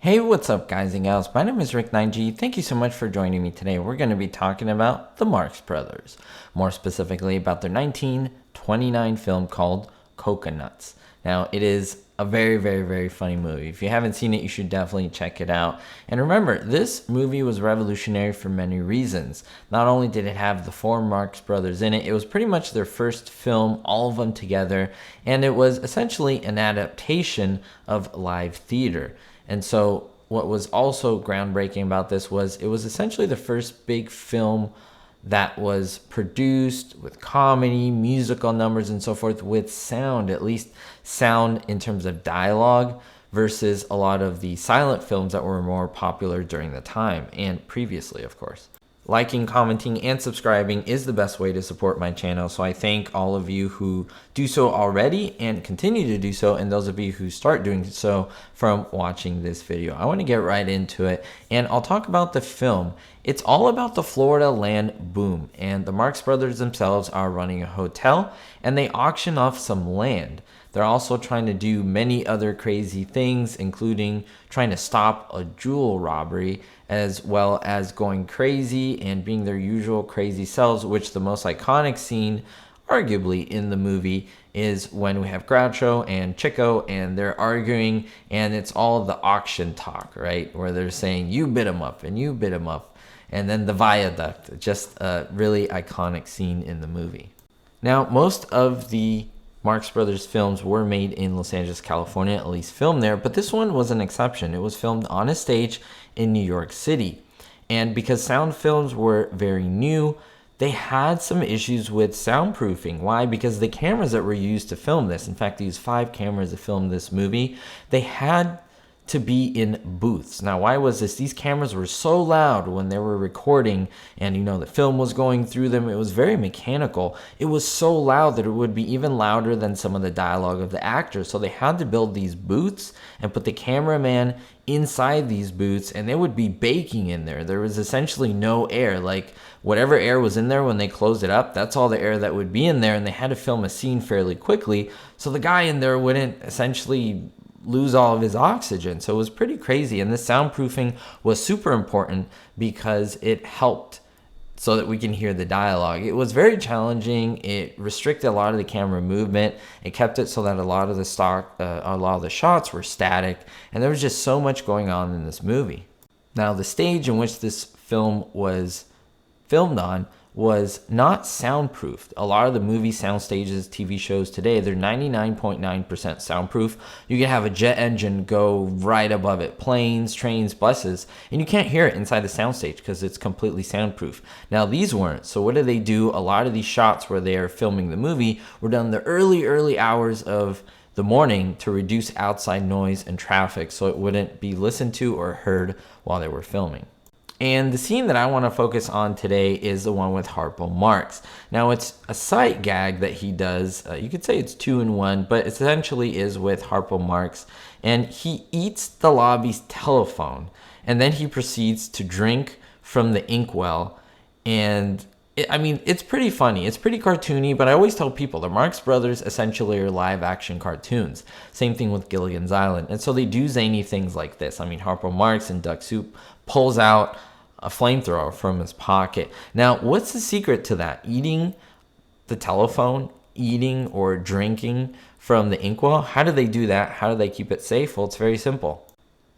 Hey, what's up guys and gals? My name is Rick 9G. Thank you so much for joining me today. We're going to be talking about the Marx Brothers, more specifically about their 1929 film called Cocoanuts. Now, it is a very funny movie. If you haven't seen it, you should definitely check it out. And remember, this movie was revolutionary for many reasons. Not only did it have the four Marx Brothers in it, it was pretty much their first film, all of them together, and it was essentially an adaptation of live theater. And so what was also groundbreaking about this was it was essentially the first big film that was produced with comedy, musical numbers, and so forth with sound, at least sound in terms of dialogue, versus a lot of the silent films that were more popular during the time and previously, of course. Liking, commenting, and subscribing is the best way to support my channel, so I thank all of you who do so already and continue to do so, and those of you who start doing so from watching this video. I want to get right into it, and I'll talk about the film. It's all about the Florida land boom, and the Marx Brothers themselves are running a hotel, and they auction off some land. They're also trying to do many other crazy things, including trying to stop a jewel robbery, as well as going crazy and being their usual crazy selves, which the most iconic scene, arguably, in the movie is when we have Groucho and Chico, and they're arguing, and it's all the auction talk, right? Where they're saying, you bid him up, and you bid him up. And then the viaduct, just a really iconic scene in the movie. Now, most of the Marx Brothers films were made in Los Angeles, California, at least filmed there, but this one was an exception. It was filmed on a stage in New York City. And because sound films were very new, they had some issues with soundproofing. Why? Because the cameras that were used to film this, in fact, they used 5 cameras to film this movie, they had to be in booths. Now, why was this? These cameras were so loud when they were recording, and the film was going through them. It was very mechanical. It was so loud that it would be even louder than some of the dialogue of the actors. So they had to build these booths and put the cameraman inside these booths, and they would be baking in there. There was essentially no air. Like, whatever air was in there when they closed it up, that's all the air that would be in there, and they had to film a scene fairly quickly so the guy in there wouldn't essentially lose all of his oxygen. So it was pretty crazy, and this soundproofing was super important because it helped so that we can hear the dialogue. It was very challenging. It restricted a lot of the camera movement. It kept it so that a lot of the shots were static, and there was just so much going on in this movie. Now, the stage in which this film was filmed on was not soundproofed. A lot of the movie sound stages, TV shows today, they're 99.9% soundproof. You can have a jet engine go right above it, planes, trains, buses, and you can't hear it inside the soundstage because it's completely soundproof. Now, these weren't. So what did they do? A lot of these shots where they are filming the movie were done in the early hours of the morning to reduce outside noise and traffic so it wouldn't be listened to or heard while they were filming. And the scene that I want to focus on today is the one with Harpo Marx. Now, it's a sight gag that he does. You could say it's 2 in 1, but essentially is with Harpo Marx. And he eats the lobby's telephone, and then he proceeds to drink from the inkwell. And it's pretty funny. It's pretty cartoony, but I always tell people the Marx Brothers essentially are live action cartoons. Same thing with Gilligan's Island. And so they do zany things like this. Harpo Marx in Duck Soup pulls out a flamethrower from his pocket. Now, what's the secret to that? Eating the telephone, eating or drinking from the inkwell? How do they do that? How do they keep it safe? Well, it's very simple.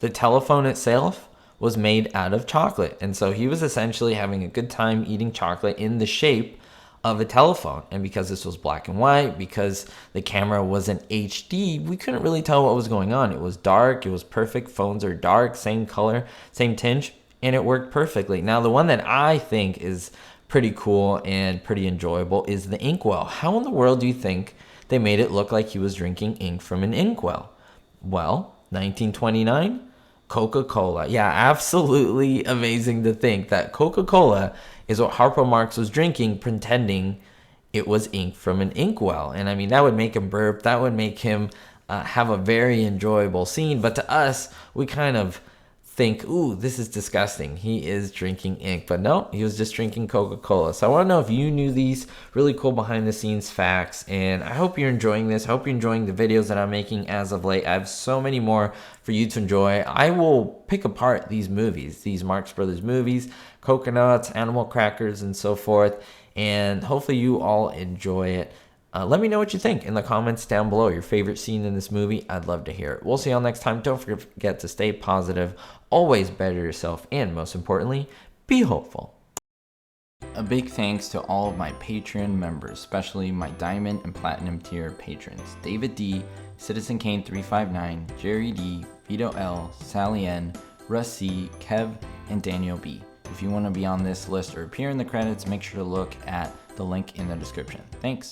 The telephone itself was made out of chocolate, and so he was essentially having a good time eating chocolate in the shape of a telephone. And because this was black and white, because the camera wasn't HD, we couldn't really tell what was going on. It was dark, it was perfect. Phones are dark, same color, same tinge, and it worked perfectly. Now, the one that I think is pretty cool and pretty enjoyable is the inkwell. How in the world do you think they made it look like he was drinking ink from an inkwell? Well, 1929, Coca-Cola. Yeah, absolutely amazing to think that Coca-Cola is what Harpo Marx was drinking, pretending it was ink from an inkwell. And that would make him burp. That would make him have a very enjoyable scene. But to us, we kind of think, ooh, this is disgusting. He is drinking ink. But no, he was just drinking Coca-Cola. So I want to know if you knew these really cool behind the scenes facts. And I hope you're enjoying this. I hope you're enjoying the videos that I'm making as of late. I have so many more for you to enjoy. I will pick apart these movies, these Marx Brothers movies, Cocoanuts, Animal Crackers, and so forth. And hopefully you all enjoy it. Let me know what you think in the comments down below. Your favorite scene in this movie. I'd love to hear it. We'll see y'all next time. Don't forget to stay positive, always better yourself, and most importantly, be hopeful. A big thanks to all of my Patreon members, especially my Diamond and Platinum tier patrons. David D, Citizen Kane 359, Jerry D, Vito L, Sally N, Russ C, Kev, and Daniel B. If you want to be on this list or appear in the credits, make sure to look at the link in the description. Thanks.